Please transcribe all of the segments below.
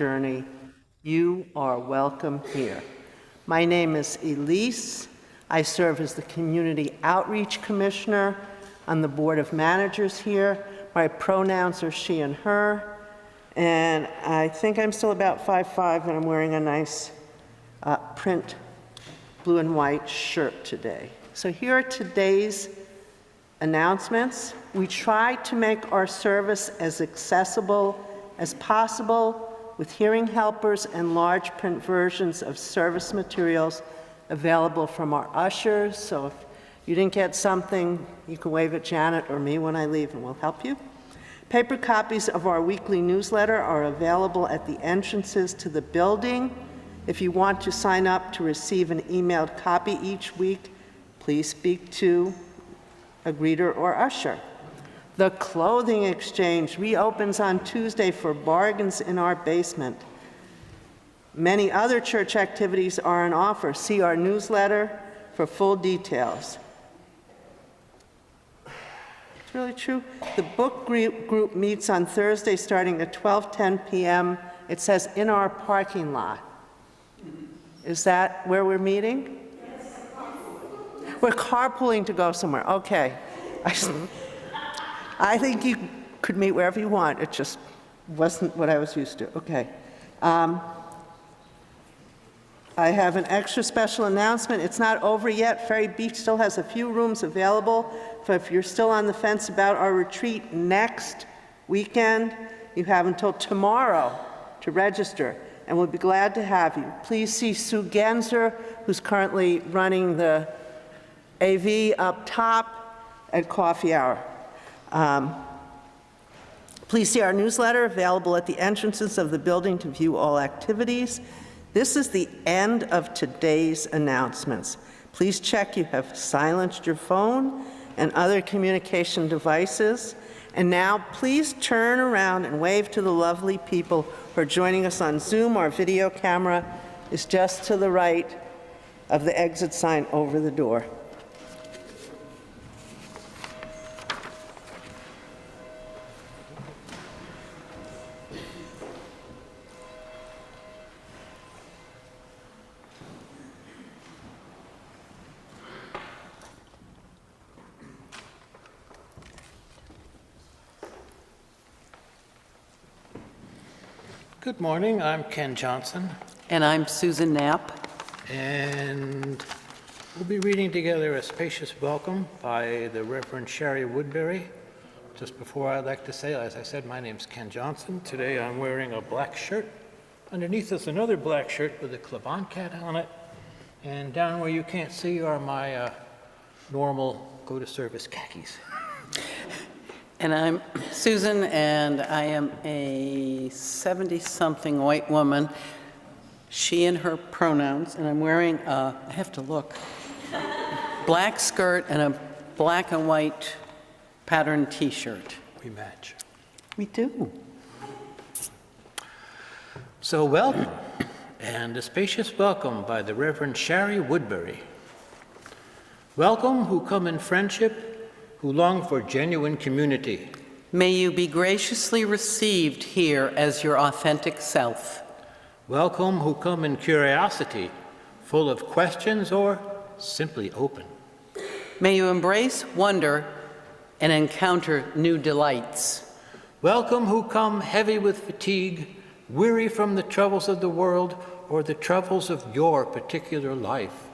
journey, you are welcome here. My name is Elise. I serve as the Community Outreach Commissioner on the Board of Managers here. My pronouns are she and her, and I think I'm still about 5'5", and I'm wearing a nice print blue and white shirt today. So here are today's announcements. We try to make our service as accessible as possible with hearing helpers and large print versions of service materials available from our ushers. So if you didn't get something, you can wave at Janet or me when I leave and we'll help you. Paper copies of our weekly newsletter are available at the entrances to the building. If you want to sign up to receive an emailed copy each week, please speak to a greeter or usher. The clothing exchange reopens on Tuesday for bargains in our basement. Many other church activities are on offer. See our newsletter for full details. It's really true. The book group meets on Thursday starting at 12:10 p.m. It says in our parking lot. Is that where we're meeting? Yes. We're carpooling to go somewhere. Okay. I think you could meet wherever you want. It just wasn't what I was used to. Okay. I have an extra special announcement. It's not over yet. Ferry Beach still has a few rooms available. So if you're still on the fence about our retreat next weekend, you have until tomorrow to register, and we'll be glad to have you. Please see Sue Genzer, who's currently running the AV up top at coffee hour. Please see our newsletter available at the entrances of the building to view all activities. This is the end of today's announcements. Please check you have silenced your phone and other communication devices. And now please turn around and wave to the lovely people who are joining us on Zoom. Our video camera is just to the right of the exit sign over the door. Good morning, I'm Ken Johnson. And I'm Susan Knapp. And we'll be reading together A Spacious Welcome by the Reverend Sherry Woodbury. Just before, I'd like to say, as I said, my name's Ken Johnson. Today I'm wearing a black shirt. Underneath is another black shirt with a clip-on cat on it. And down where you can't see are my normal go-to-service khakis. And I'm Susan, and I am a 70-something white woman, she and her pronouns, and I'm wearing a, I have to look, black skirt and a black and white patterned t-shirt. We match. We do. So welcome, and A Spacious Welcome by the Reverend Sherry Woodbury. Welcome who come in friendship, who long for genuine community. May you be graciously received here as your authentic self. Welcome who come in curiosity, full of questions or simply open. May you embrace wonder and encounter new delights. Welcome who come heavy with fatigue, weary from the troubles of the world or the troubles of your particular life.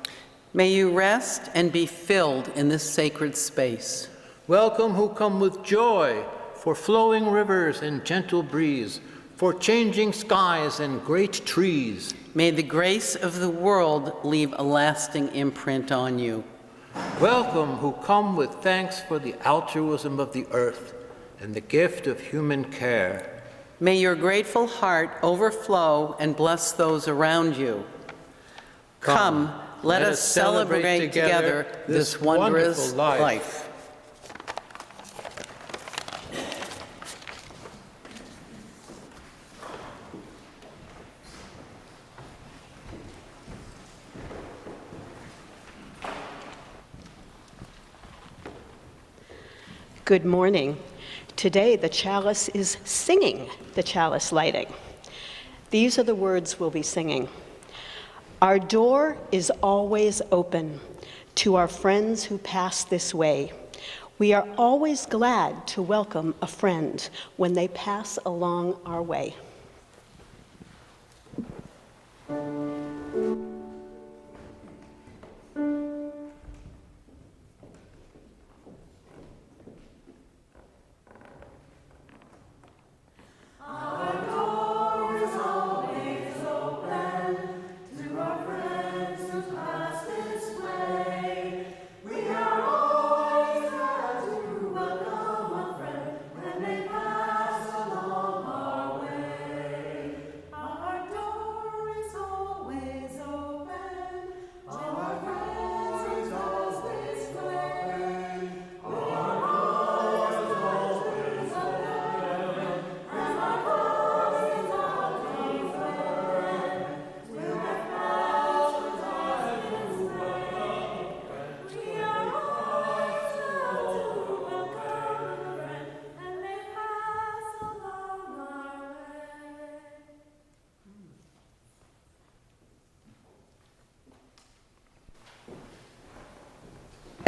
May you rest and be filled in this sacred space. Welcome who come with joy for flowing rivers and gentle breeze, for changing skies and great trees. May the grace of the world leave a lasting imprint on you. Welcome who come with thanks for the altruism of the earth and the gift of human care. May your grateful heart overflow and bless those around you. Come, let us celebrate together this wondrous life. Good morning. Today, the chalice is singing the chalice lighting. These are the words we'll be singing. Our door is always open to our friends who pass this way. We are always glad to welcome a friend when they pass along our way.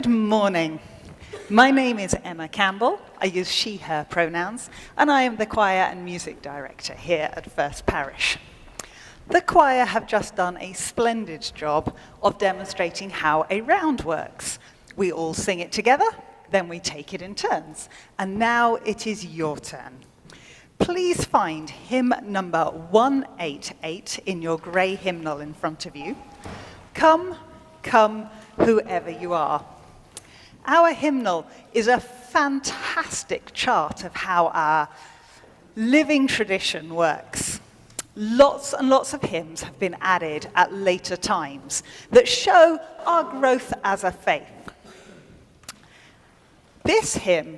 Good morning. My name is Emma Campbell. I use she, her pronouns, and I am the choir and music director here at First Parish. The choir have just done a splendid job of demonstrating how a round works. We all sing it together, then we take it in turns. And now it is your turn. Please find hymn number 188 in your grey hymnal in front of you. Come, come, whoever you are. Our hymnal is a fantastic chart of how our living tradition works. Lots and lots of hymns have been added at later times that show our growth as a faith. This hymn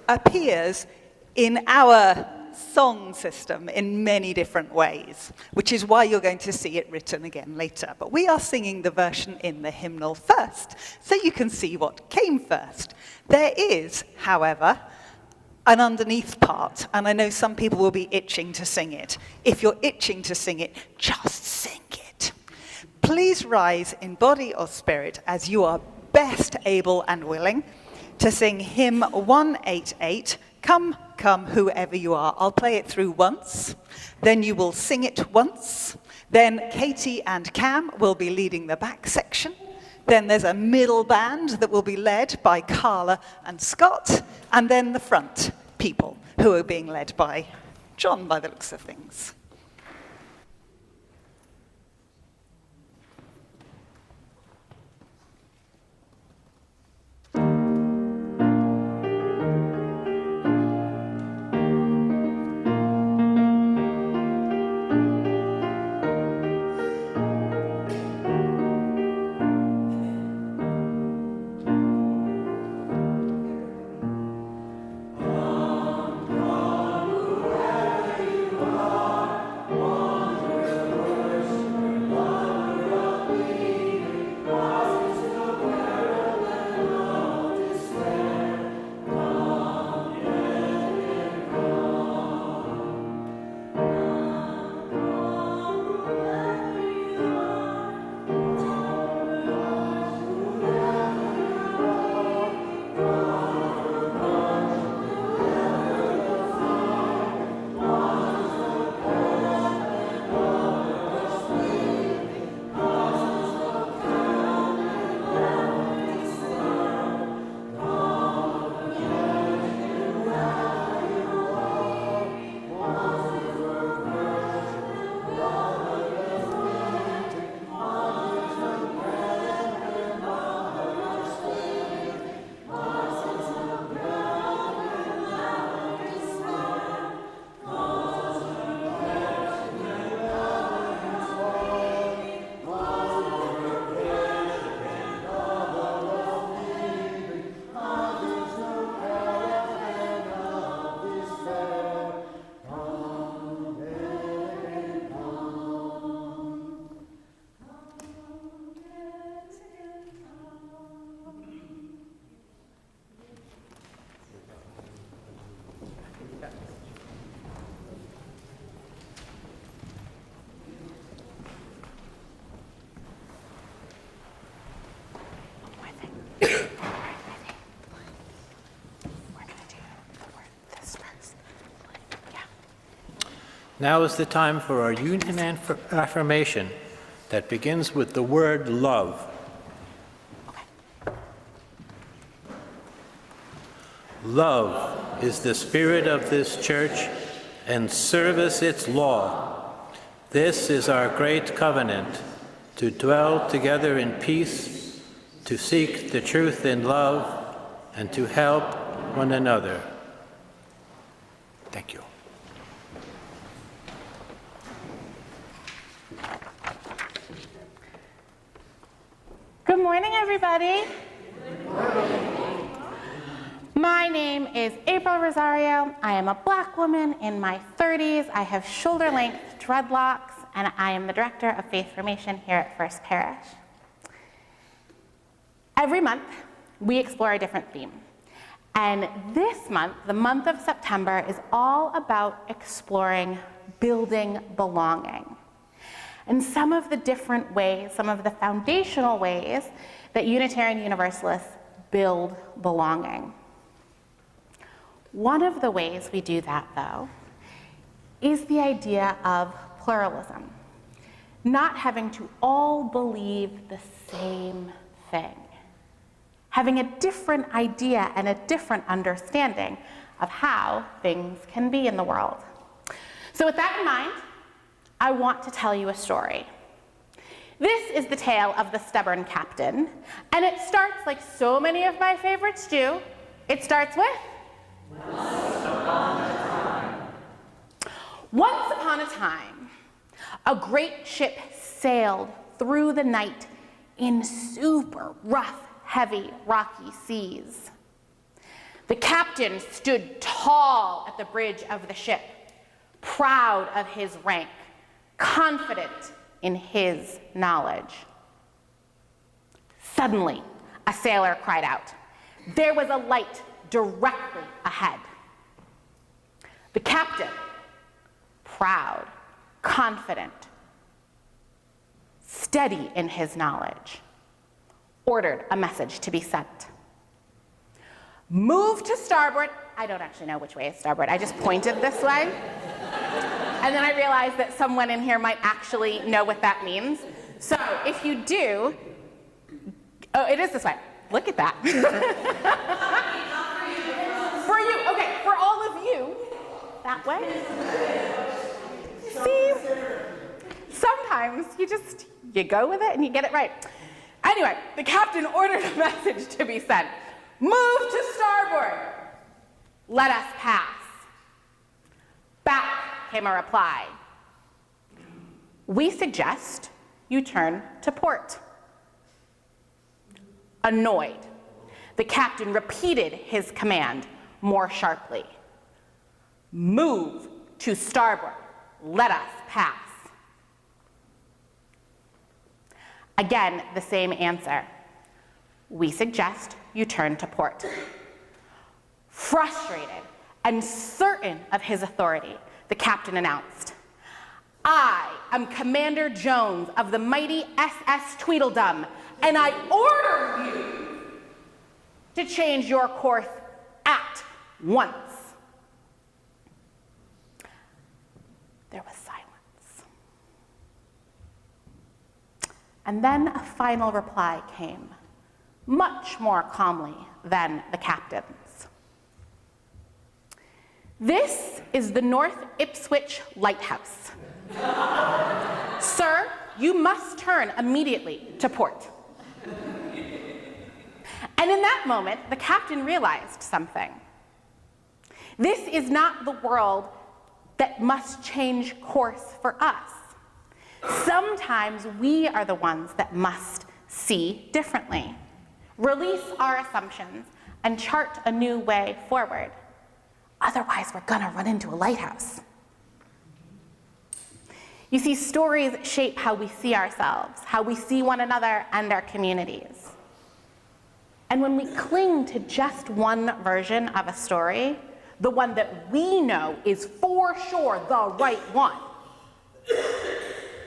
appears in our song system in many different ways, which is why you're going to see it written again later. But we are singing the version in the hymnal first, so you can see what came first. There is, however, an underneath part, and I know some people will be itching to sing it. If you're itching to sing it, just sing it. Please rise in body or spirit as you are best able and willing to sing hymn 188, Come, come, whoever you are. I'll play it through once, then you will sing it once, then Katie and Cam will be leading the back section, then there's a middle band that will be led by Carla and Scott, and then the front people who are being led by John by the looks of things. Come, come, whoever you are. Now is the time for our union affirmation that begins with the word love. Love is the spirit of this church, and service its law. This is our great covenant, to dwell together in peace, to seek the truth in love, and to help one another. Thank you. Good morning, everybody. My name is April Rosario. I am a Black woman in my 30s. I have shoulder-length dreadlocks, and I am the director of faith formation here at First Parish. Every month, we explore a different theme. And this month, the month of September, is all about exploring building belonging. And some of the different ways, some of the foundational ways that Unitarian Universalists build belonging. One of the ways we do that, though, is the idea of pluralism. Not having to all believe the same thing. Having a different idea and a different understanding of how things can be in the world. So with that in mind, I want to tell you a story. This is the tale of the stubborn captain, and it starts like so many of my favorites do. It starts with Once upon a time, a great ship sailed through the night in super rough, heavy, rocky seas. The captain stood tall at the bridge of the ship, proud of his rank, confident in his knowledge. Suddenly, a sailor cried out. There was a light directly ahead. The captain, proud, confident, steady in his knowledge, ordered a message to be sent. Move to starboard. I don't actually know which way is starboard. I just pointed this way. And then I realized that someone in here might actually know what that means. So if you do, oh, it is this way. Look at that. For you, okay, for all of you, that way. See, sometimes you go with it and you get it right. Anyway, the captain ordered a message to be sent. Move to starboard. Let us pass. Back came a reply. We suggest you turn to port. Annoyed, the captain repeated his command more sharply. Move to starboard. Let us pass. Again, the same answer. We suggest you turn to port. Frustrated and certain of his authority, the captain announced, I am Commander Jones of the mighty SS Tweedledum, and I order you to change your course at once. There was silence. And then a final reply came, much more calmly than the captain's. This is the North Ipswich Lighthouse. Sir, you must turn immediately to port. And in that moment, the captain realized something. This is not the world that must change course for us. Sometimes we are the ones that must see differently, release our assumptions, and chart a new way forward. Otherwise, we're gonna run into a lighthouse. You see, stories shape how we see ourselves, how we see one another and our communities. And when we cling to just one version of a story, the one that we know is for sure the right one,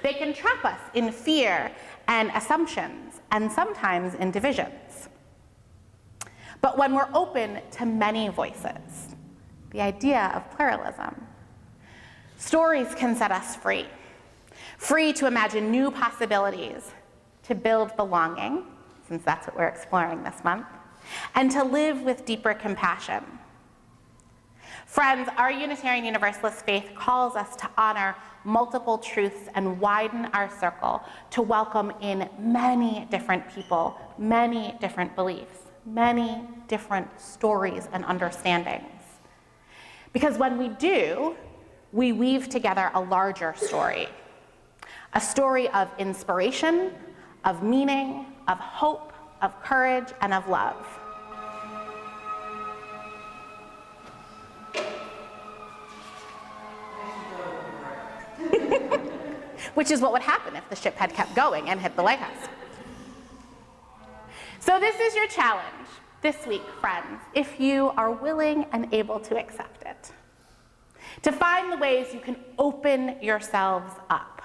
they can trap us in fear and assumptions, and sometimes in divisions. But when we're open to many voices, the idea of pluralism, Stories can set us free. Free to imagine new possibilities, to build belonging, since that's what we're exploring this month, and to live with deeper compassion. Friends, our Unitarian Universalist faith calls us to honor multiple truths and widen our circle to welcome in many different people, many different beliefs, many different stories and understandings. Because when we do, we weave together a larger story, a story of inspiration, of meaning, of hope, of courage, and of love. Which is what would happen if the ship had kept going and hit the lighthouse. So this is your challenge this week, friends, if you are willing and able to accept it. To find the ways you can open yourselves up,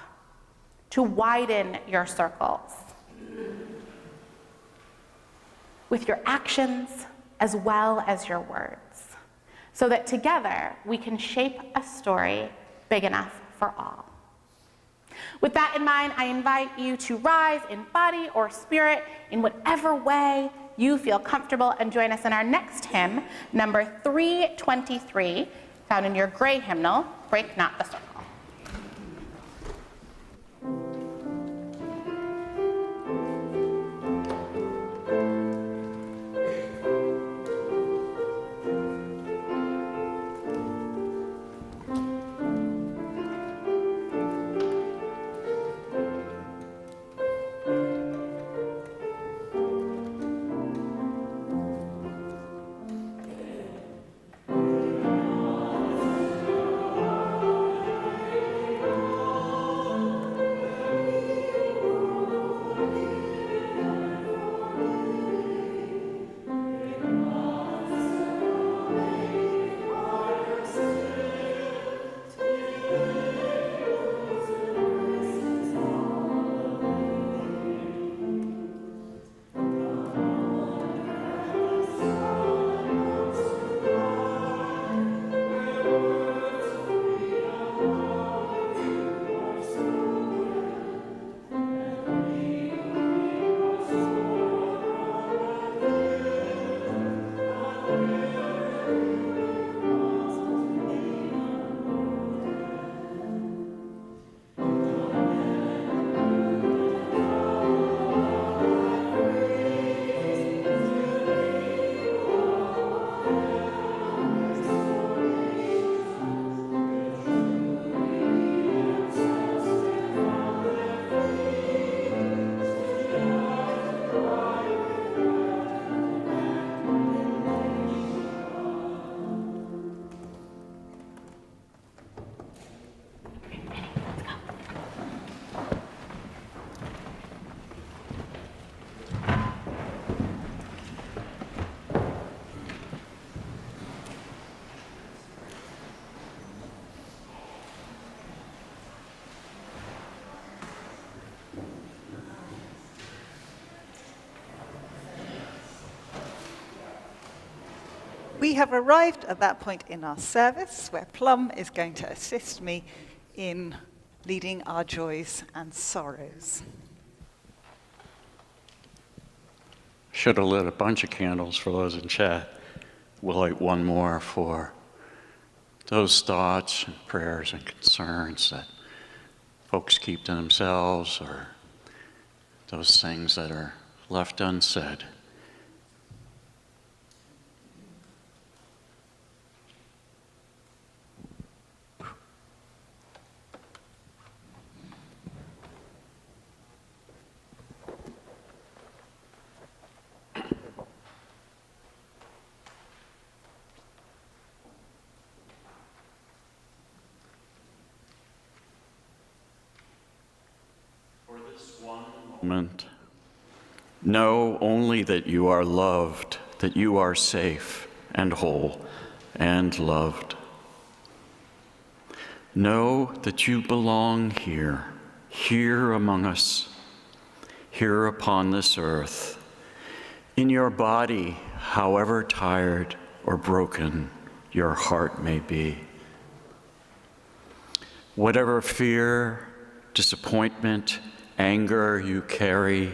to widen your circles, with your actions as well as your words, so that together we can shape a story big enough for all. With that in mind, I invite you to rise in body or spirit in whatever way you feel comfortable and join us in our next hymn, number 323, found in your gray hymnal, Break Not the Circle. We have arrived at that point in our service where Plum is going to assist me in leading our joys and sorrows. Should have lit a bunch of candles for those in chat. We'll light one more for those thoughts and prayers and concerns that folks keep to themselves, or those things that are left unsaid. Moment. Know only that you are loved, that you are safe and whole and loved. Know that you belong here, here among us, here upon this earth, in your body, however tired or broken your heart may be. Whatever fear, disappointment, anger you carry,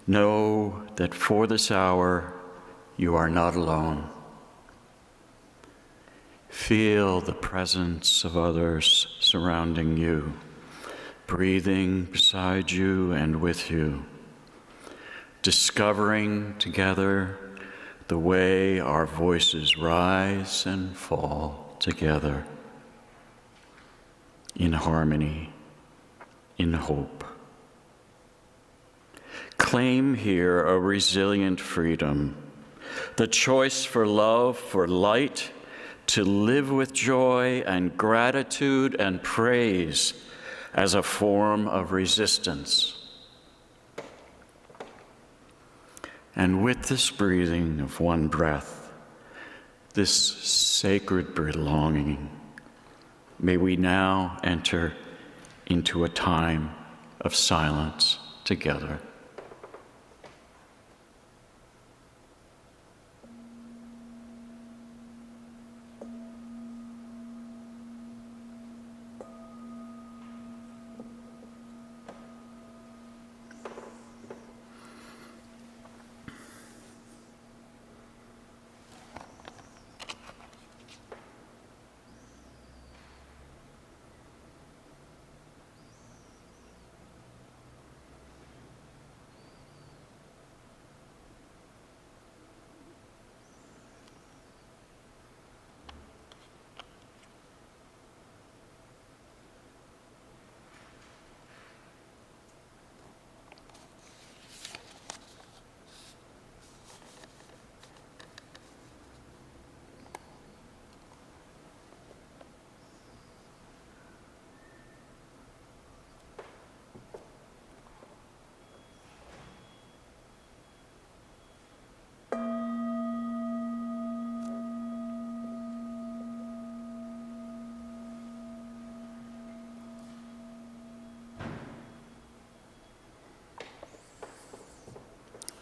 know that for this hour you are not alone. Feel the presence of others surrounding you, breathing beside you and with you, discovering together the way our voices rise and fall together in harmony, in hope. Claim here a resilient freedom, the choice for love, for light, to live with joy and gratitude and praise as a form of resistance. And with this breathing of one breath, this sacred belonging, may we now enter into a time of silence together.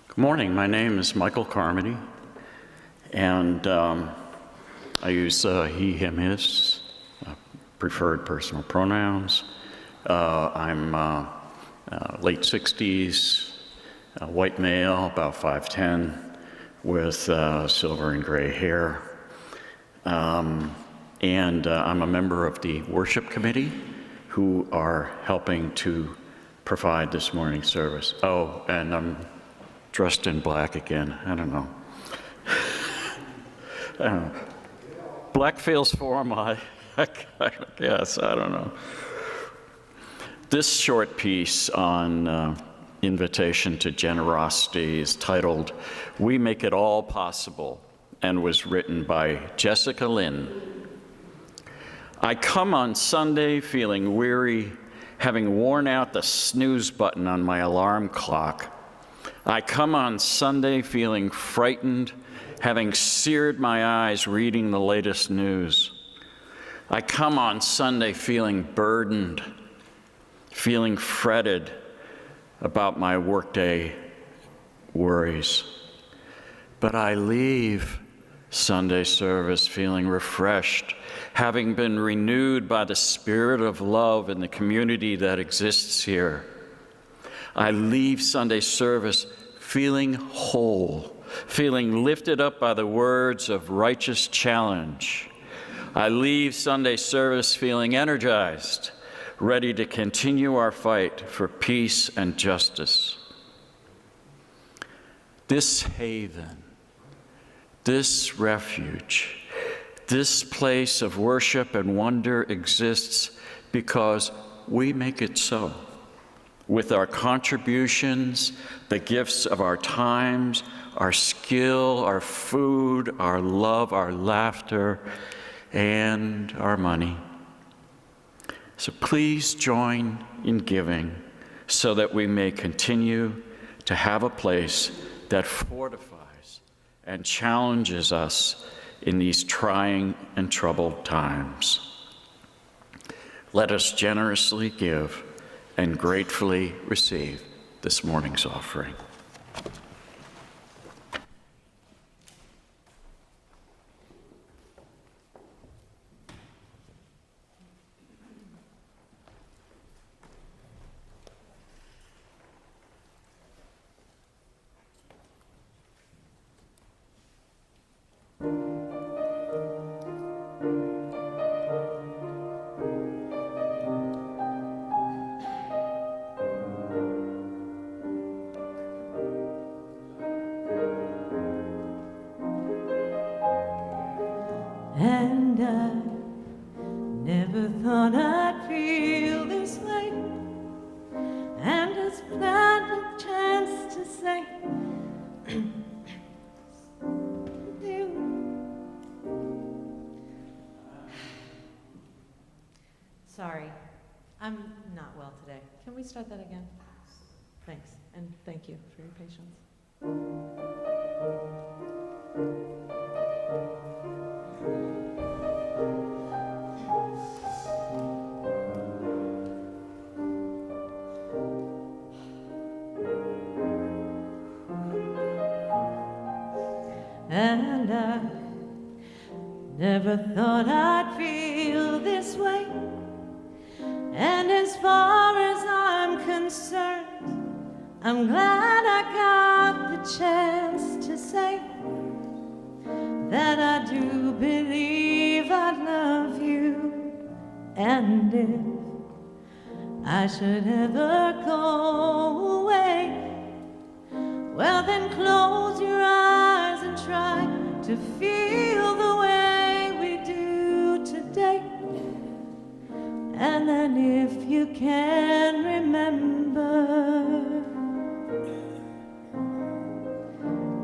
Good morning. My name is Michael Carmody, and I use he, him, his, preferred personal pronouns. I'm late 60s, white male, about 5'10", with silver and gray hair. And I'm a member of the worship committee who are helping to provide this morning's service. Oh, and I'm dressed in black again. I don't know. Black feels formal, I guess. I don't know. This short piece on invitation to generosity is titled, "We Make It All Possible," and was written by Jessica Lynn. I come on Sunday feeling weary, having worn out the snooze button on my alarm clock. I come on Sunday feeling frightened, having seared my eyes reading the latest news. I come on Sunday feeling burdened, feeling fretted about my workday worries. But I leave Sunday service feeling refreshed, having been renewed by the spirit of love in the community that exists here. I leave Sunday service feeling whole, feeling lifted up by the words of righteous challenge. I leave Sunday service feeling energized, ready to continue our fight for peace and justice. This haven, this refuge, this place of worship and wonder exists because we make it so. With our contributions, the gifts of our times, our skill, our food, our love, our laughter, and our money. So please join in giving so that we may continue to have a place that fortifies and challenges us in these trying and troubled times. Let us generously give and gratefully receive this morning's offering. not well today. Can we start that again? Thanks, and thank you for your patience. And I never thought I'd feel this way. And as far as I'm concerned, I'm glad I got the chance to say that I do believe I love you. And if I should ever go away, well then close your eyes and try to feel the way we do today. And then if you can remember,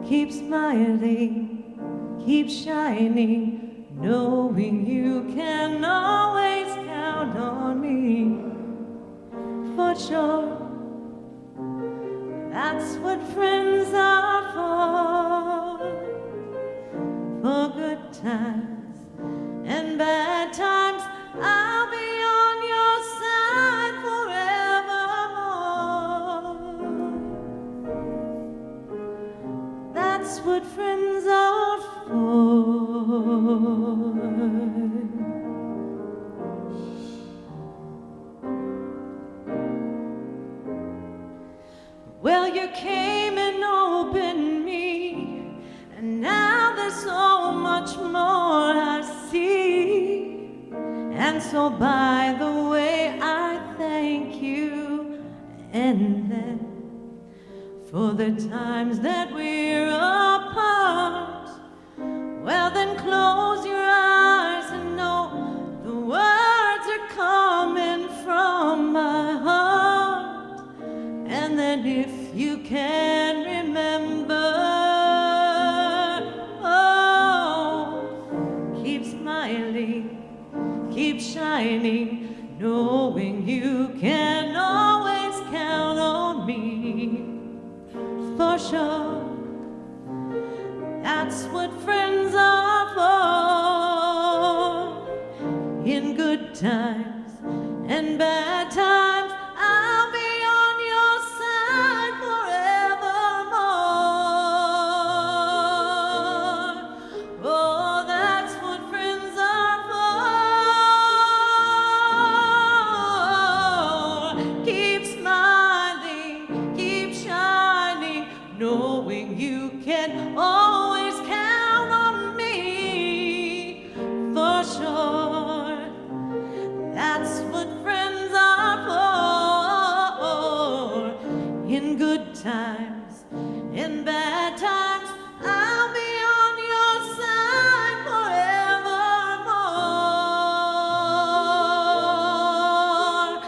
keep smiling, keep shining, knowing you can always count on me. For sure, that's what friends are for good times and bad times. I'll be on your side forevermore. That's what friends are for. Well, you came and opened me, and now there's so much more I see. And so by the way, I thank you. And then for the times that we're apart, well then close your eyes and know the words are coming from my heart. And then if you can remember, oh, keep smiling, keep shining, knowing you can always count on me. For sure, that's what friends are for. In good times and bad times, I'll be on your side forevermore. Oh, that's what friends are for. Keep smiling, keep shining, knowing you can always count on me. For sure, that's what friends are for. In good times, in bad times, I'll be on your side forevermore.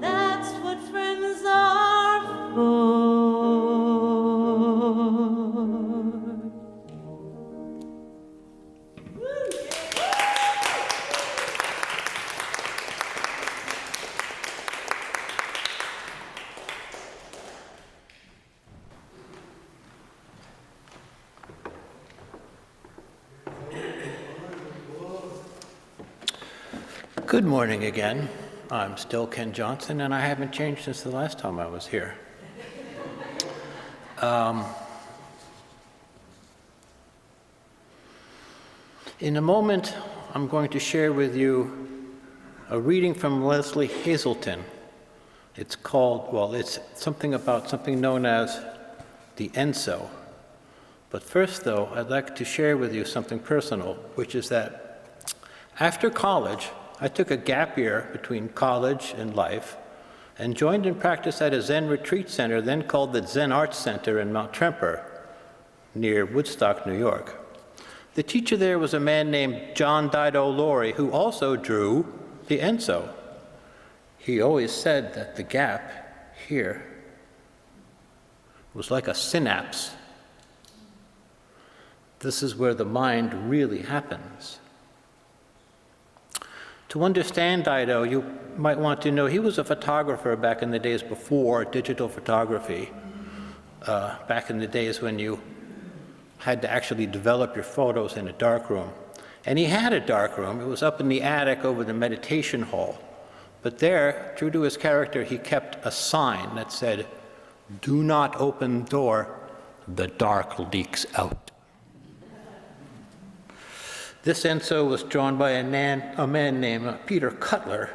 That's what friends are for. Good morning again. I'm still Ken Johnson, and I haven't changed since the last time I was here. In a moment, I'm going to share with you a reading from Leslie Hazelton. It's called, well, it's something about something known as the Enso. But first, though, I'd like to share with you something personal, which is that after college, I took a gap year between college and life and joined in practice at a Zen retreat center then called the Zen Arts Center in Mount Tremper near Woodstock, New York. The teacher there was a man named John Dido Laurie, who also drew the Enso. He always said that the gap here was like a synapse. This is where the mind really happens. To understand Dido, you might want to know he was a photographer back in the days before digital photography, back in the days when you had to actually develop your photos in a darkroom. And he had a darkroom. It was up in the attic over the meditation hall. But there, true to his character, he kept a sign that said, "Do not open the door, the dark leaks out." This enso was drawn by a man named Peter Cutler.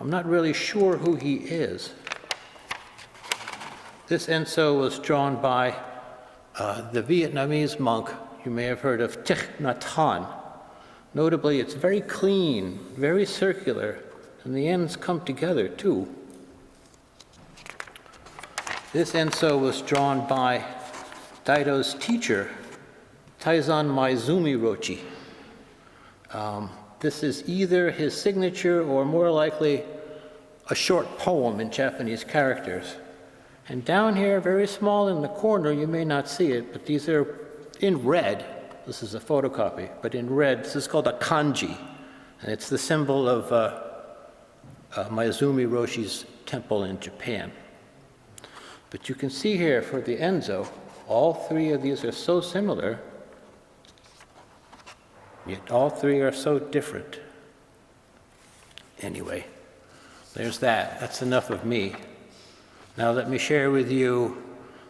I'm not really sure who he is. This enso was drawn by the Vietnamese monk you may have heard of, Thich Nhat Hanh. Notably, it's very clean, very circular, and the ends come together too. This enso was drawn by Dido's teacher, Taizan Maizumi Rochi. This is either his signature or more likely a short poem in Japanese characters. And down here, very small in the corner, you may not see it, but these are in red. This is a photocopy, but in red, this is called a kanji. And it's the symbol of Maizumi Roshi's temple in Japan. But you can see here for the enso, all three of these are so similar, yet all three are so different. Anyway, there's that. That's enough of me. Now let me share with you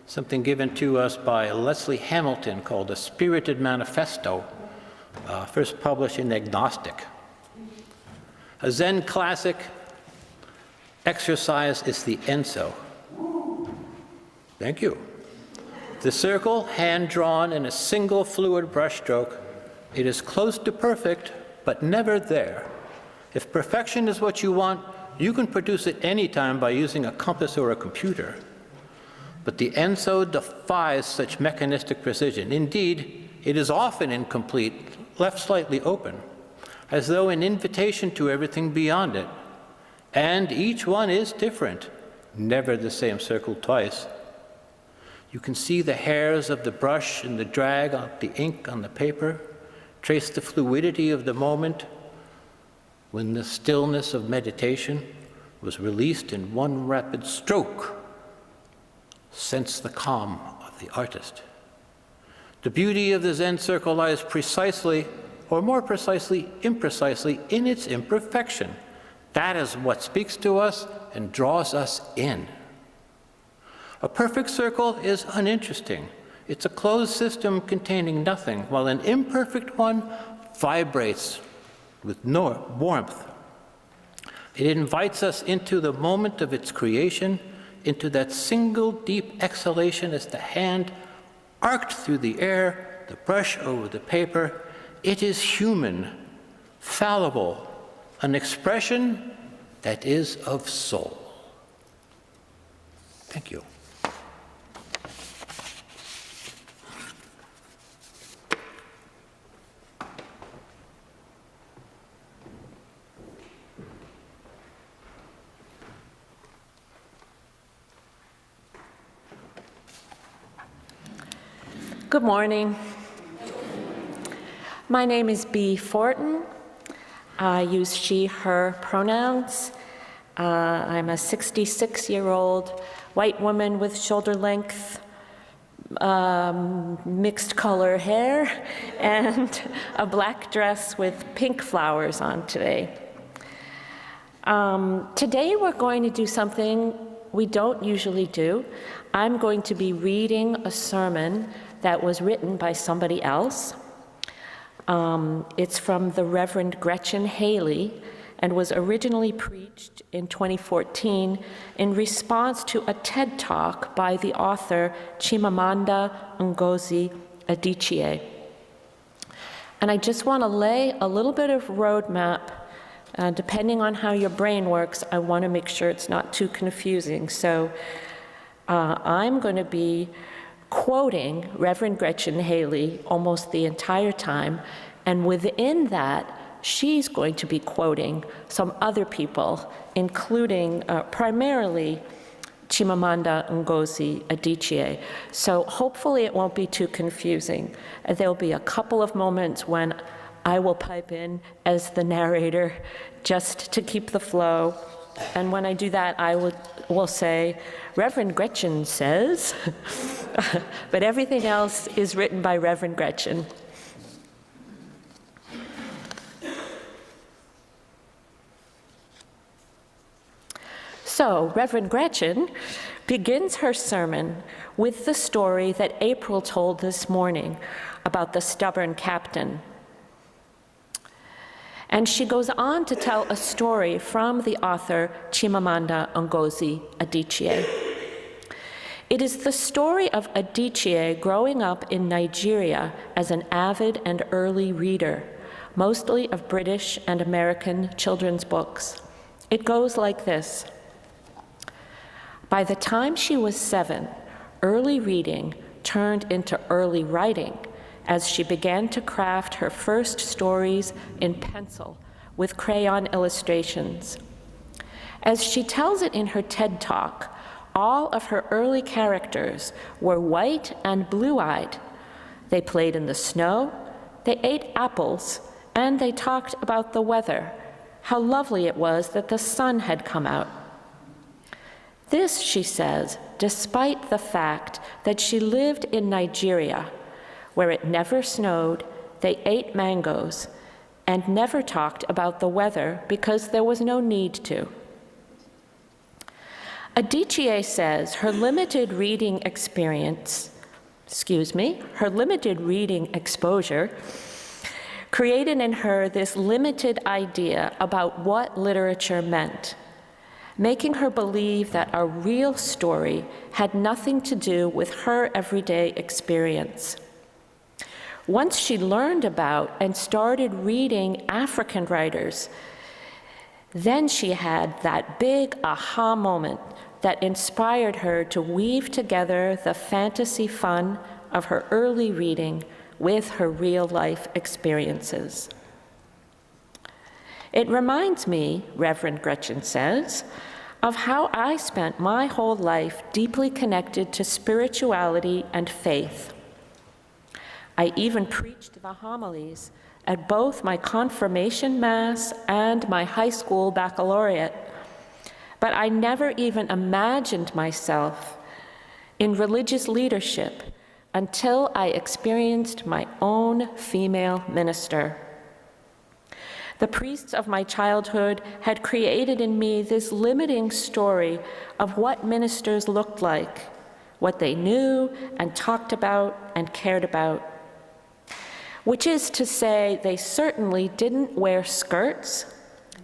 something given to us by Leslie Hamilton called A Spirited Manifesto, first published in Agnostic. A Zen classic exercise is the enso. Thank you. The circle, hand-drawn in a single fluid brushstroke, it is close to perfect, but never there. If perfection is what you want, you can produce it anytime by using a compass or a computer. But the enso defies such mechanistic precision. Indeed, it is often incomplete, left slightly open, as though an invitation to everything beyond it. And each one is different, never the same circle twice. You can see the hairs of the brush and the drag of the ink on the paper, trace the fluidity of the moment when the stillness of meditation was released in one rapid stroke. Sense the calm of the artist. The beauty of the Zen circle lies precisely, or more precisely, imprecisely, in its imperfection. That is what speaks to us and draws us in. A perfect circle is uninteresting. It's a closed system containing nothing, while an imperfect one vibrates with no warmth. It invites us into the moment of its creation, into that single deep exhalation as the hand arced through the air, the brush over the paper. It is human, fallible, an expression that is of soul. Thank you. Good morning. My name is Bea Fortin. I use she, her pronouns. I'm a 66-year-old white woman with shoulder-length, mixed color hair, and a black dress with pink flowers on today. Today we're going to do something we don't usually do. I'm going to be reading a sermon that was written by somebody else. It's from the Reverend Gretchen Haley and was originally preached in 2014 in response to a TED Talk by the author Chimamanda Ngozi Adichie. And I just want to lay a little bit of roadmap. Depending on how your brain works, I want to make sure it's not too confusing. So I'm going to be quoting Reverend Gretchen Haley almost the entire time, and within that, she's going to be quoting some other people, including primarily Chimamanda Ngozi Adichie. So hopefully it won't be too confusing. There'll be a couple of moments when I will pipe in as the narrator just to keep the flow. And when I do that, I will say, Reverend Gretchen says, but everything else is written by Reverend Gretchen. So, Reverend Gretchen begins her sermon with the story that April told this morning about the stubborn captain. And she goes on to tell a story from the author Chimamanda Ngozi Adichie. It is the story of Adichie growing up in Nigeria as an avid and early reader, mostly of British and American children's books. It goes like this. By the time she was 7, early reading turned into early writing as she began to craft her first stories in pencil with crayon illustrations. As she tells it in her TED Talk, all of her early characters were white and blue-eyed. They played in the snow, they ate apples, and they talked about the weather, how lovely it was that the sun had come out. This, she says, despite the fact that she lived in Nigeria, where it never snowed, they ate mangoes, and never talked about the weather because there was no need to. Adichie says her limited reading exposure created in her this limited idea about what literature meant, making her believe that a real story had nothing to do with her everyday experience. Once she learned about and started reading African writers, then she had that big aha moment that inspired her to weave together the fantasy fun of her early reading with her real-life experiences. It reminds me, Reverend Gretchen says, of how I spent my whole life deeply connected to spirituality and faith. I even preached the homilies at both my confirmation mass and my high school baccalaureate, but I never even imagined myself in religious leadership until I experienced my own female minister. The priests of my childhood had created in me this limiting story of what ministers looked like, what they knew and talked about and cared about. Which is to say, they certainly didn't wear skirts,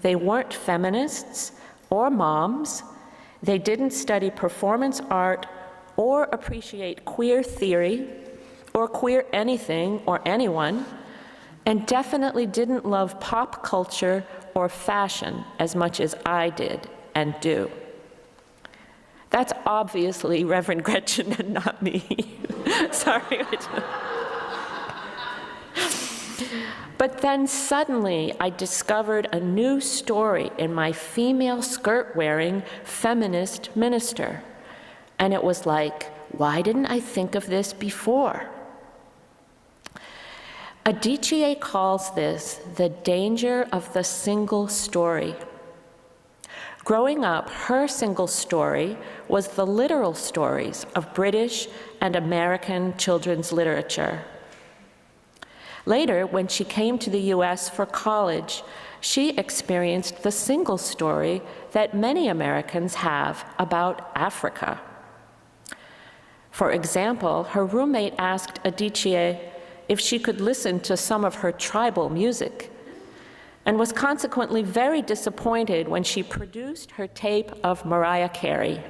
they weren't feminists or moms, they didn't study performance art or appreciate queer theory or queer anything or anyone, and definitely didn't love pop culture or fashion as much as I did and do. That's obviously Reverend Gretchen and not me. Sorry. But then suddenly I discovered a new story in my female skirt-wearing feminist minister. And it was like, why didn't I think of this before? Adichie calls this the danger of the single story. Growing up, her single story was the literal stories of British and American children's literature. Later, when she came to the US for college, she experienced the single story that many Americans have about Africa. For example, her roommate asked Adichie if she could listen to some of her tribal music, and was consequently very disappointed when she produced her tape of Mariah Carey.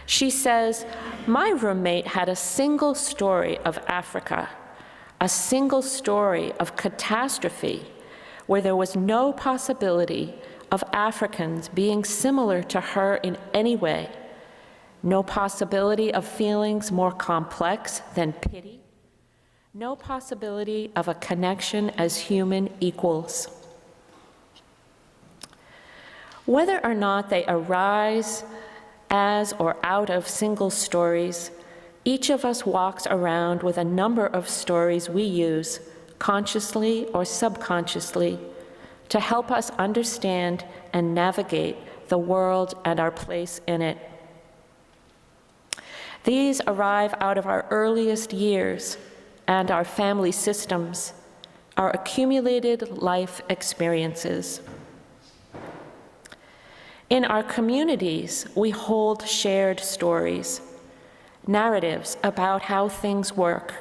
She says, my roommate had a single story of Africa, a single story of catastrophe, where there was no possibility of Africans being similar to her in any way, no possibility of feelings more complex than pity, no possibility of a connection as human equals. Whether or not they arise as or out of single stories, each of us walks around with a number of stories we use consciously or subconsciously, to help us understand and navigate the world and our place in it. These arrive out of our earliest years and our family systems, our accumulated life experiences. In our communities, we hold shared stories, narratives about how things work,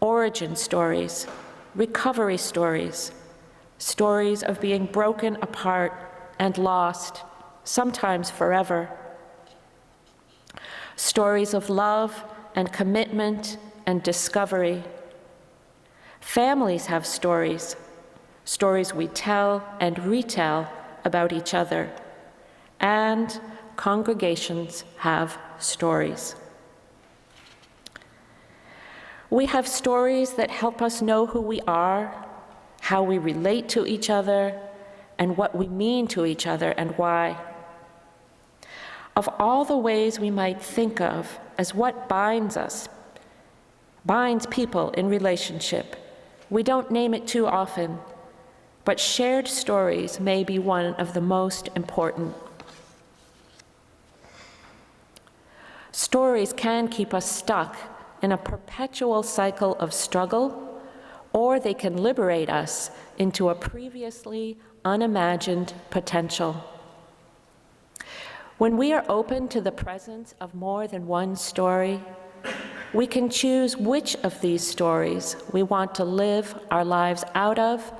origin stories, recovery stories, stories of being broken apart and lost, sometimes forever. Stories of love and commitment and discovery. Families have stories, stories we tell and retell about each other, and congregations have stories. We have stories that help us know who we are, how we relate to each other, and what we mean to each other and why. Of all the ways we might think of as what binds us, binds people in relationship, we don't name it too often, but shared stories may be one of the most important. Stories can keep us stuck in a perpetual cycle of struggle, or they can liberate us into a previously unimagined potential. When we are open to the presence of more than one story, we can choose which of these stories we want to live our lives out of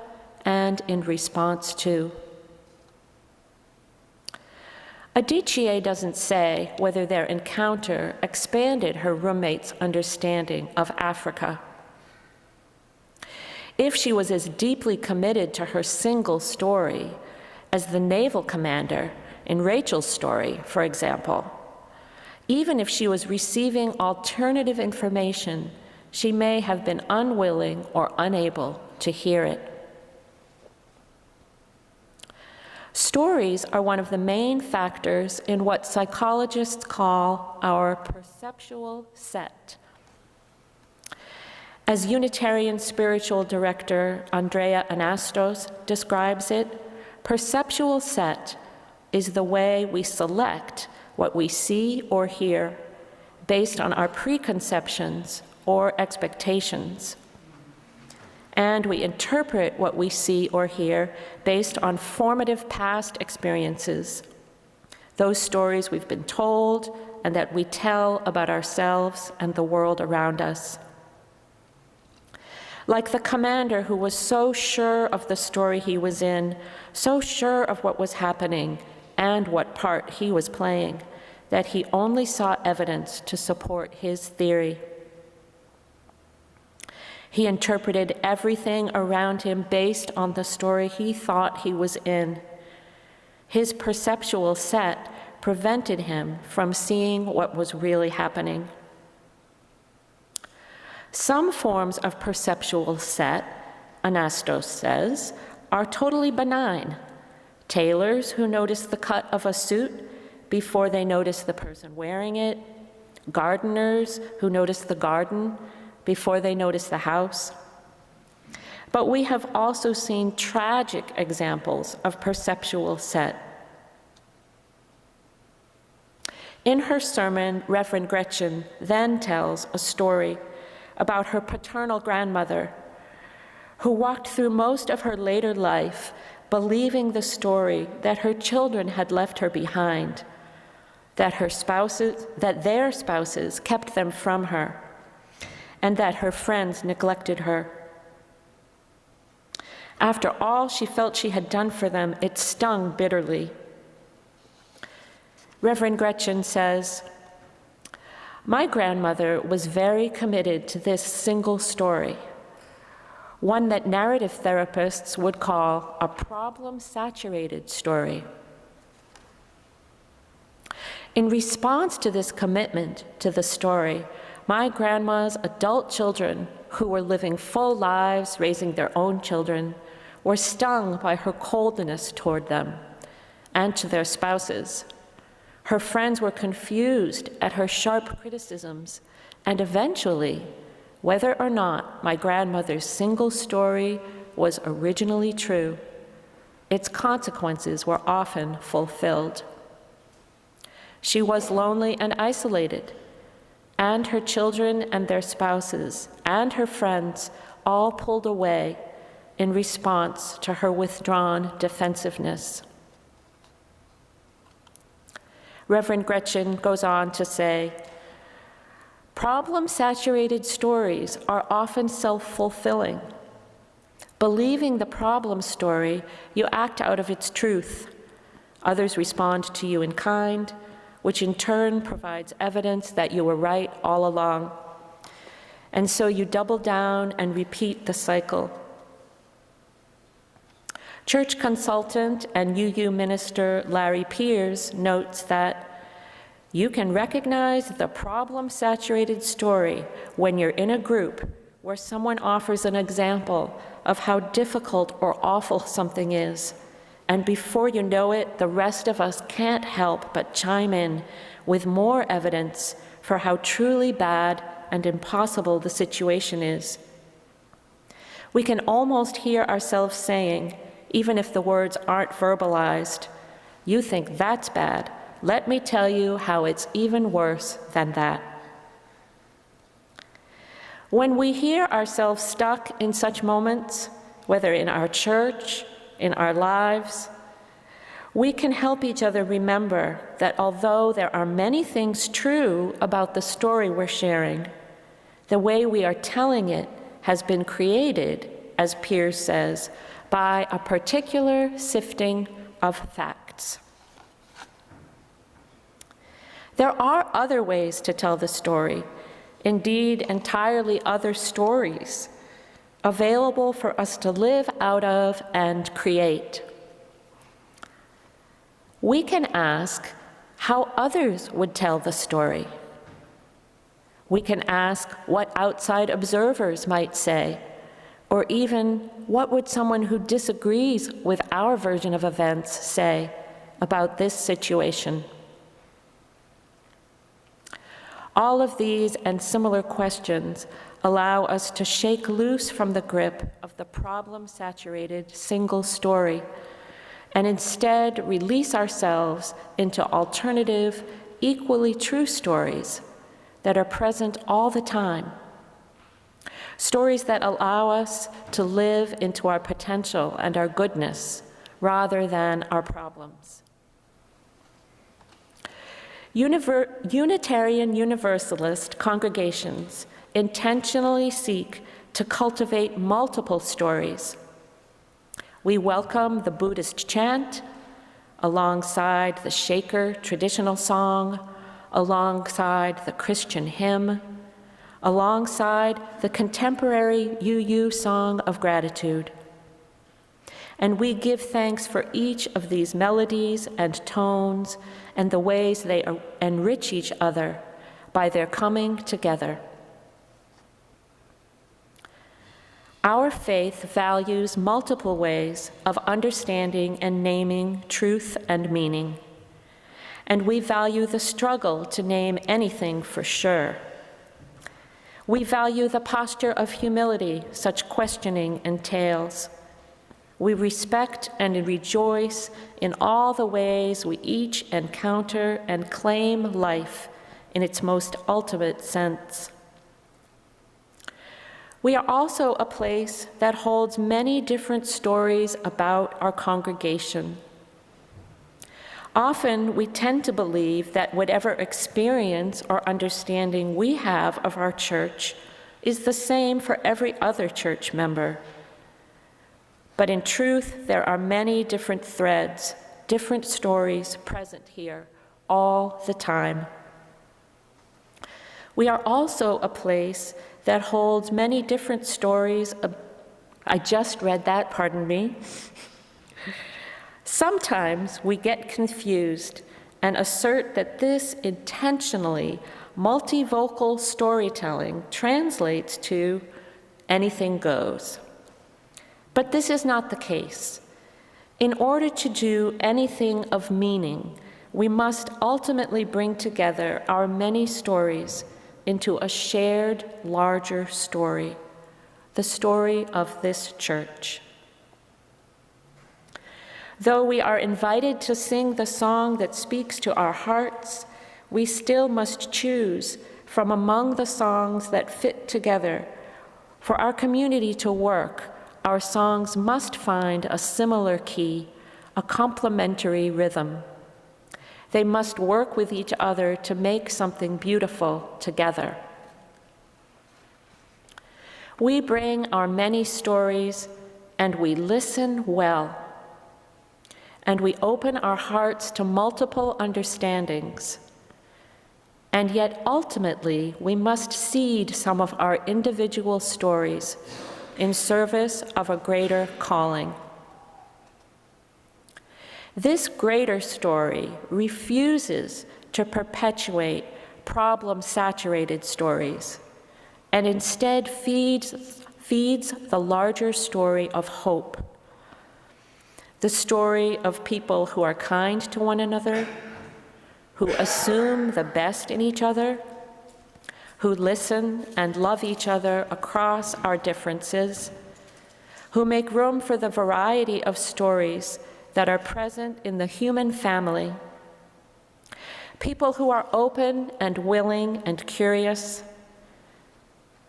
and in response to. Adichie doesn't say whether their encounter expanded her roommate's understanding of Africa. If she was as deeply committed to her single story as the naval commander in Rachel's story, for example, even if she was receiving alternative information, she may have been unwilling or unable to hear it. Stories are one of the main factors in what psychologists call our perceptual set. As Unitarian spiritual director Andrea Anastos describes it, perceptual set is the way we select what we see or hear based on our preconceptions or expectations. And we interpret what we see or hear based on formative past experiences, those stories we've been told and that we tell about ourselves and the world around us. Like the commander who was so sure of the story he was in, so sure of what was happening and what part he was playing, that he only saw evidence to support his theory. He interpreted everything around him based on the story he thought he was in. His perceptual set prevented him from seeing what was really happening. Some forms of perceptual set, Anastos says, are totally benign. Tailors who notice the cut of a suit before they notice the person wearing it, gardeners who notice the garden before they notice the house. But we have also seen tragic examples of perceptual set. In her sermon, Reverend Gretchen then tells a story about her paternal grandmother, who walked through most of her later life believing the story that her children had left her behind, that their spouses kept them from her, and that her friends neglected her. After all she felt she had done for them, it stung bitterly. Reverend Gretchen says, "My grandmother was very committed to this single story, one that narrative therapists would call a problem-saturated story. In response to this commitment to the story, my grandma's adult children, who were living full lives raising their own children, were stung by her coldness toward them and to their spouses. Her friends were confused at her sharp criticisms and eventually whether or not my grandmother's single story was originally true, its consequences were often fulfilled. She was lonely and isolated, and her children and their spouses and her friends all pulled away in response to her withdrawn defensiveness. Reverend Gretchen goes on to say, problem-saturated stories are often self-fulfilling. Believing the problem story, you act out of its truth. Others respond to you in kind, which in turn provides evidence that you were right all along. And so you double down and repeat the cycle. Church consultant and UU minister Larry Peers notes that you can recognize the problem-saturated story when you're in a group where someone offers an example of how difficult or awful something is, and before you know it, the rest of us can't help but chime in with more evidence for how truly bad and impossible the situation is. We can almost hear ourselves saying, even if the words aren't verbalized, "You think that's bad. Let me tell you how it's even worse than that." When we hear ourselves stuck in such moments, whether in our church, in our lives, we can help each other remember that although there are many things true about the story we're sharing, the way we are telling it has been created, as Peers says, by a particular sifting of facts. There are other ways to tell the story, indeed entirely other stories, available for us to live out of and create. We can ask how others would tell the story. We can ask what outside observers might say, or even what would someone who disagrees with our version of events say about this situation. All of these and similar questions allow us to shake loose from the grip of the problem-saturated single story and instead release ourselves into alternative, equally true stories that are present all the time. Stories that allow us to live into our potential and our goodness rather than our problems. Unitarian Universalist congregations intentionally seek to cultivate multiple stories. We welcome the Buddhist chant alongside the Shaker traditional song, alongside the Christian hymn, alongside the contemporary UU song of gratitude. And we give thanks for each of these melodies and tones and the ways they enrich each other by their coming together. Our faith values multiple ways of understanding and naming truth and meaning, and we value the struggle to name anything for sure. We value the posture of humility such questioning entails. We respect and rejoice in all the ways we each encounter and claim life in its most ultimate sense. We are also a place that holds many different stories about our congregation. Often we tend to believe that whatever experience or understanding we have of our church is the same for every other church member. But in truth, there are many different threads, different stories present here all the time. We are also a place that holds many different stories. I just read that, pardon me. Sometimes we get confused and assert that this intentionally multivocal storytelling translates to anything goes. But this is not the case. In order to do anything of meaning, we must ultimately bring together our many stories into a shared, larger story, the story of this church. Though we are invited to sing the song that speaks to our hearts, we still must choose from among the songs that fit together. For our community to work, our songs must find a similar key, a complementary rhythm. They must work with each other to make something beautiful together. We bring our many stories and we listen well. And we open our hearts to multiple understandings. And yet ultimately, we must seed some of our individual stories in service of a greater calling. This greater story refuses to perpetuate problem-saturated stories and instead feeds the larger story of hope, the story of people who are kind to one another, who assume the best in each other, who listen and love each other across our differences, who make room for the variety of stories that are present in the human family, people who are open and willing and curious,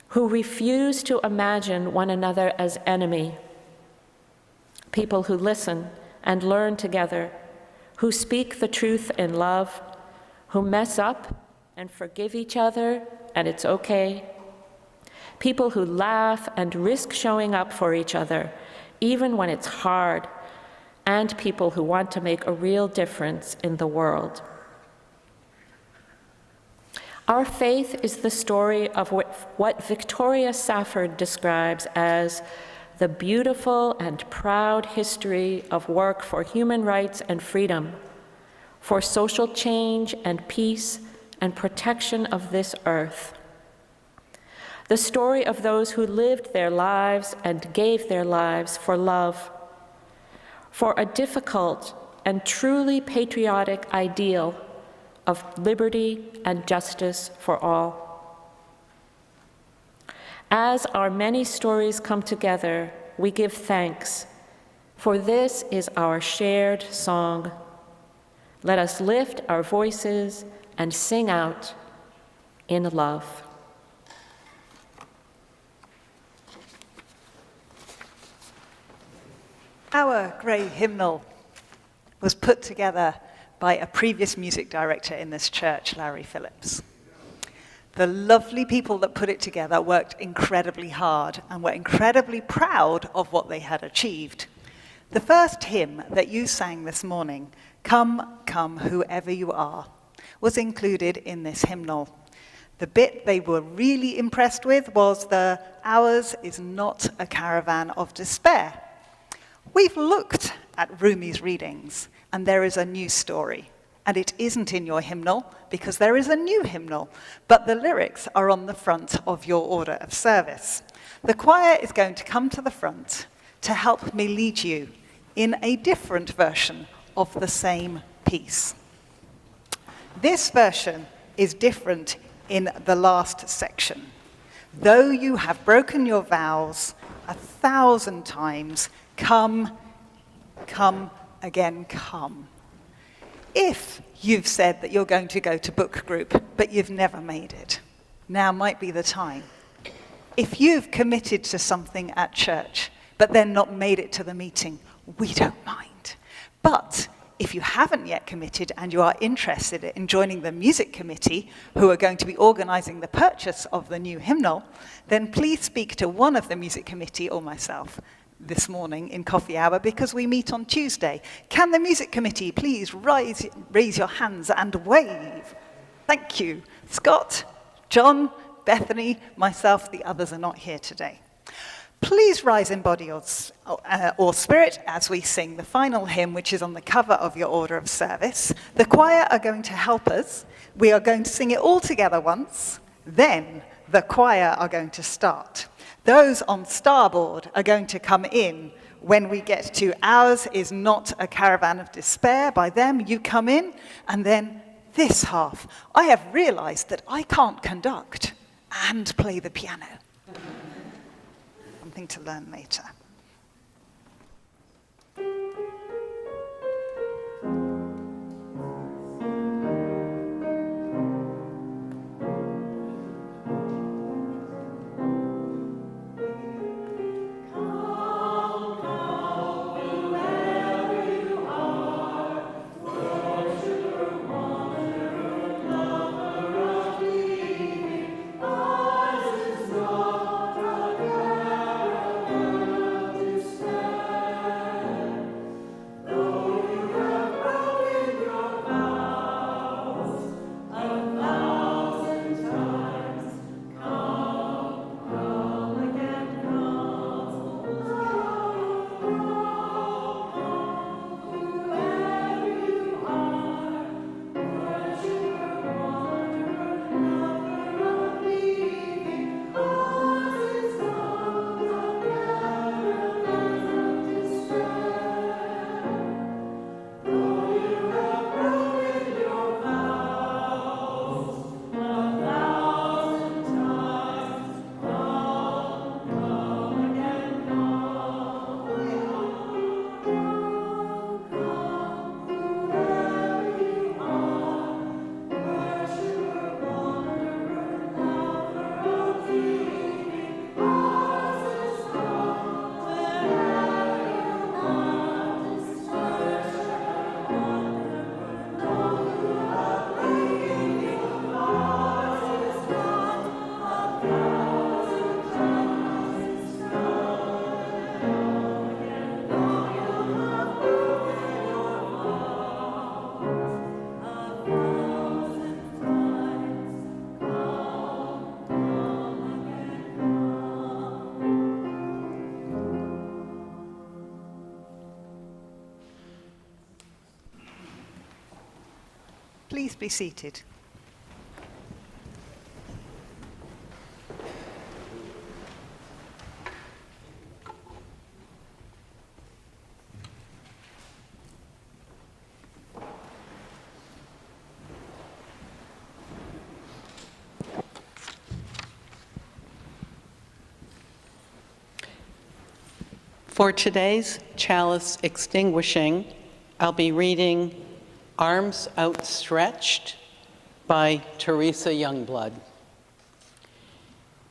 who refuse to imagine one another as enemy, people who listen and learn together, who speak the truth in love, who mess up and forgive each other, and it's okay, people who laugh and risk showing up for each other, even when it's hard, and people who want to make a real difference in the world. Our faith is the story of what Victoria Safford describes as the beautiful and proud history of work for human rights and freedom, for social change and peace and protection of this earth. The story of those who lived their lives and gave their lives for love, for a difficult and truly patriotic ideal of liberty and justice for all. As our many stories come together, we give thanks, for this is our shared song. Let us lift our voices and sing out in love. Our great hymnal was put together by a previous music director in this church, Larry Phillips. The lovely people that put it together worked incredibly hard and were incredibly proud of what they had achieved. The first hymn that you sang this morning, Come, Come, Whoever You Are, was included in this hymnal. The bit they were really impressed with was the Ours is not a caravan of despair. We've looked at Rumi's readings, and there is a new story. And it isn't in your hymnal, because there is a new hymnal, but the lyrics are on the front of your order of service. The choir is going to come to the front to help me lead you in a different version of the same piece. This version is different in the last section. Though you have broken your vows 1,000 times, come, come, again, come. If you've said that you're going to go to book group, but you've never made it, now might be the time. If you've committed to something at church, but then not made it to the meeting, we don't mind. But if you haven't yet committed and you are interested in joining the music committee, who are going to be organizing the purchase of the new hymnal, then please speak to one of the music committee or myself this morning in coffee hour, because we meet on Tuesday. Can the music committee please raise your hands and wave? Thank you. Scott, John, Bethany, myself, the others are not here today. Please rise in body or spirit as we sing the final hymn, which is on the cover of your order of service. The choir are going to help us. We are going to sing it all together once, then the choir are going to start. Those on starboard are going to come in when we get to Ours is not a caravan of despair. By them, you come in, and then this half, I have realized that I can't conduct and play the piano. Something to learn later. Please be seated. For today's chalice extinguishing, I'll be reading Arms Outstretched by Teresa Youngblood.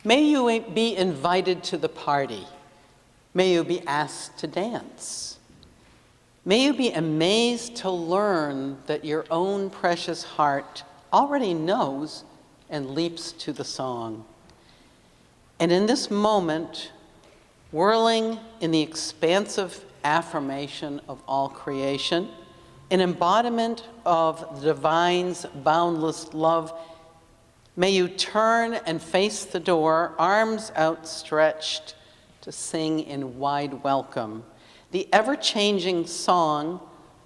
May you be invited to the party. May you be asked to dance. May you be amazed to learn that your own precious heart already knows and leaps to the song. And in this moment, whirling in the expansive affirmation of all creation, an embodiment of the divine's boundless love, may you turn and face the door, arms outstretched, to sing in wide welcome the ever-changing song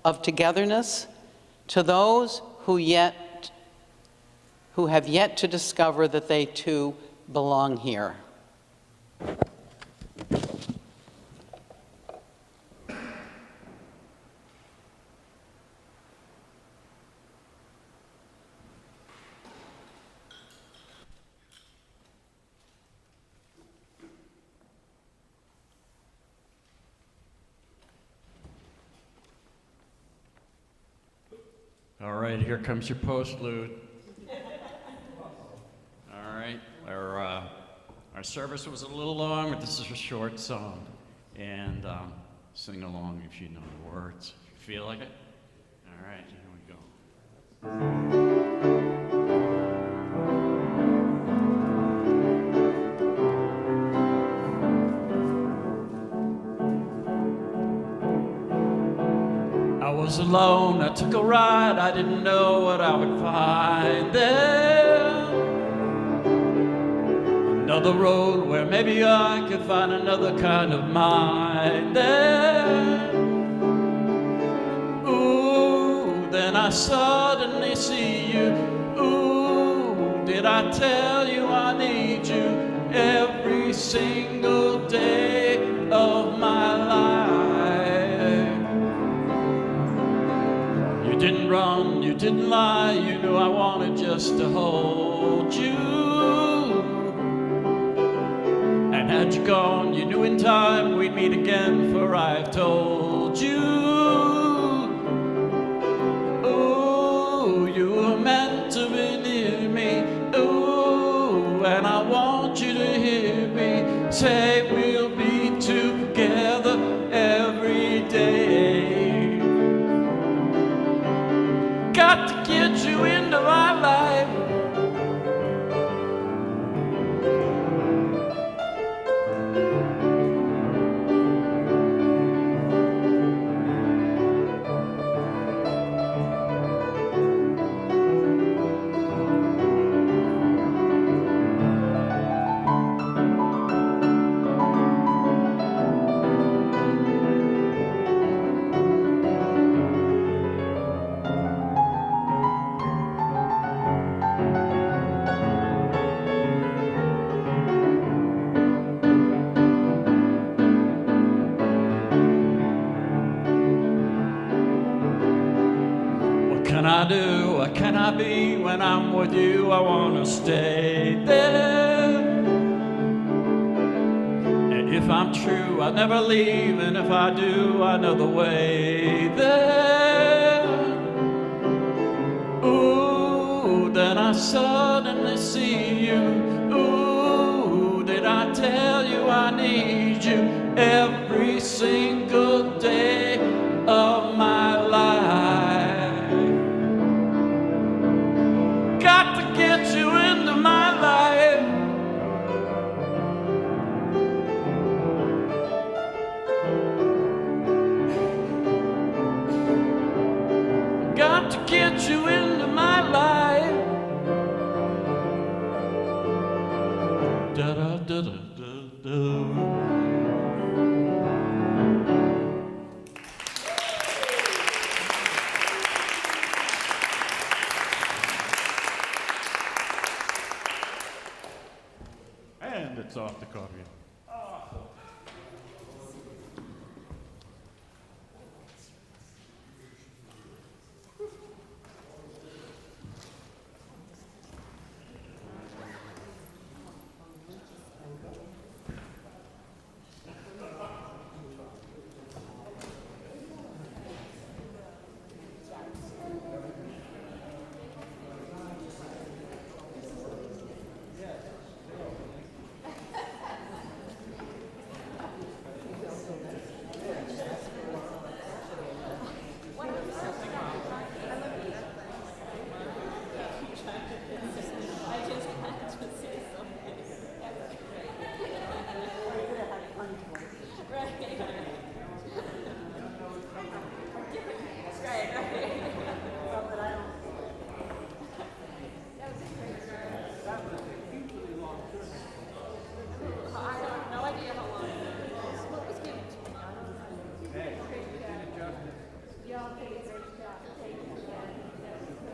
of togetherness to those who have yet to discover that they too belong here. All right, here comes your postlude. All right, our service was a little long, but this is a short song. And sing along if you know the words. If you feel like it. All right, here we go. I was alone, I took a ride, I didn't know what I would find there. Another road where maybe I could find another kind of mind there. Ooh, then I suddenly see you. Ooh, did I tell you I need you every single day of my life? You didn't run, you didn't lie, you knew I wanted just to hold you. And had you gone, you knew in time we'd meet again, for I've told you. Oh, you were meant to be near me. Oh, and I want you to hear me say we'll be together every day. Got to get you into my life. What can I do? What can I be? When I'm with you, I wanna stay there. And if I'm true, I'll never leave. And if I do, I know the way there. Ooh, then I suddenly see you. Ooh, did I tell you I need you every single day of my life? Got to get you into my life. Got to get you into my life. Da da da da da da. And it's off the accordion.